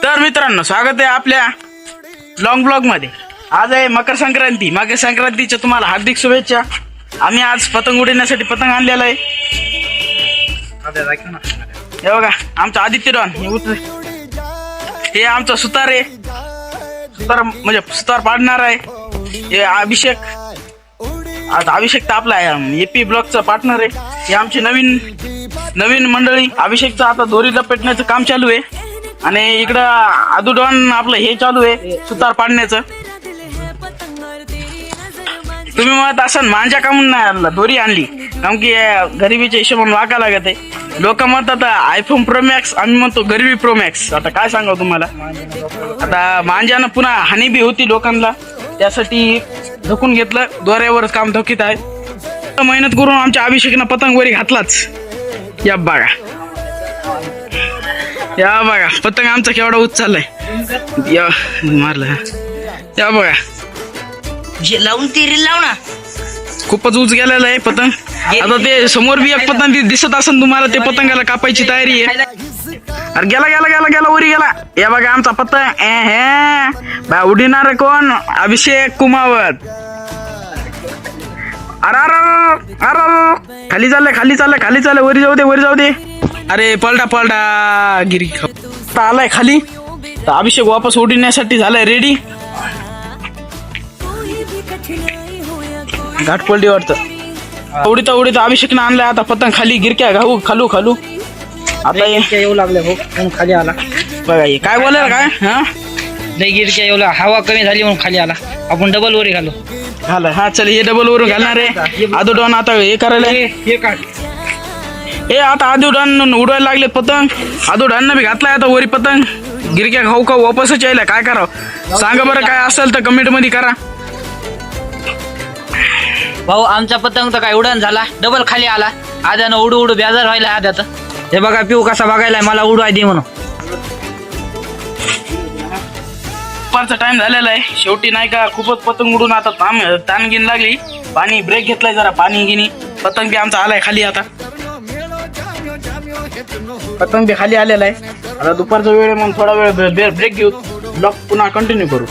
तर मित्रांनो, स्वागत आहे आपल्या लॉंग ब्लॉग मध्ये. आज आहे मकर संक्रांती. मकर संक्रांतीच्या तुम्हाला हार्दिक शुभेच्छा. आम्ही आज पतंग उडवण्यासाठी पतंग आणलेला आहे. हे बघा, आमचा आदित्य डॉन. हे आमचा सुतार आहे. सुतार म्हणजे सुतार पाडणार आहे. हे अभिषेक. आज अभिषेक तर आपला एपी ब्लॉगचा पार्टनर आहे. हे आमची नवीन मंडळी. अभिषेकचं आता दोरी लपेटण्याचं काम चालू आहे आणि इकडं आदुडॉन आपलं हे चालू आहे सुतार पाडण्याचं. तुम्ही म्हणत असाल मांजा का म्हणून नाही आणला, दोरी आणली कारण की गरिबीच्या हिशोबाने वागा लागत आहे. लोक म्हणतात आयफोन प्रो मॅक्स, आम्ही म्हणतो गरिबी प्रो मॅक्स. आता काय सांगावं तुम्हाला. आता मांजानं पुन्हा हानी बी होती लोकांना, त्यासाठी धकून घेतलं. दोऱ्यावरच काम धकीत आहे. मेहनत करून आमच्या अभिषेकनं पतंग वरी घातलाच. या बघा, या बघा पतंग आमचा केवढा उच चाललाय. या मारलं. या बघा, लावून ती रील लाव ना. खूपच उच गेलेला आहे पतंग. आता ते समोर बी एक पतंग दिसत असेल तुम्हाला, ते पतंगाला कापायची तयारी आहे. अरे गेला वरी गेला. या बघा आमचा पतंग. उडीणार कोण? अभिषेक कुमावत. अरे खाली चाललंय. वरी जाऊ दे. अरे पलटा गिरी आलाय खाली. तर अभिषेक वापस उडण्यासाठी झालाय रेडी. घाटपल्टी वाटतं. उडीता अभिषेकनं आणलाय आता पतंग खाली. गिरक्या घाऊ खालू. आता येऊ लागले हो म्हणून खाली आला. बघा हे काय बोलायला काय. हा, लई गिरक्या येऊ हवा कमी झाली म्हणून खाली आला. आपण डबल वरी घालू. हा चल, हे डबल वरून घालणार आहे. आदुडॉन आता हे करायला. हे काढ. हे आता आदुडॉन उडवायला लागले पतंग. आदुडॉन बी घातलाय आता वरी पतंग. गिरक्या खाऊ वापसच यायला. काय करावं सांगा बरं. काय असेल तर कमेंट मध्ये करा. भाऊ आमचा पतंग तर काय उडण झाला, डबल खाली आला. आद्यानं उडू बेजार व्हायला आद्यात. हे बघा पिऊ कसा बघायला मला उडवाय दे म्हणून. दुपारचा टाइम झालेला आहे. शेवटी नाही का खूपच पतंग उडून आता ताण गिन लागली. पाणी ब्रेक घेतलाय जरा, पाणी गिनी. पतंग बी आमचा आलाय खाली. आता पतंग बी खाली आलेला आहे. आता दुपारचा वेळ म्हणून थोडा वेळ ब्रेक घेऊ. ब्लॉग पुन्हा कंटिन्यू करू.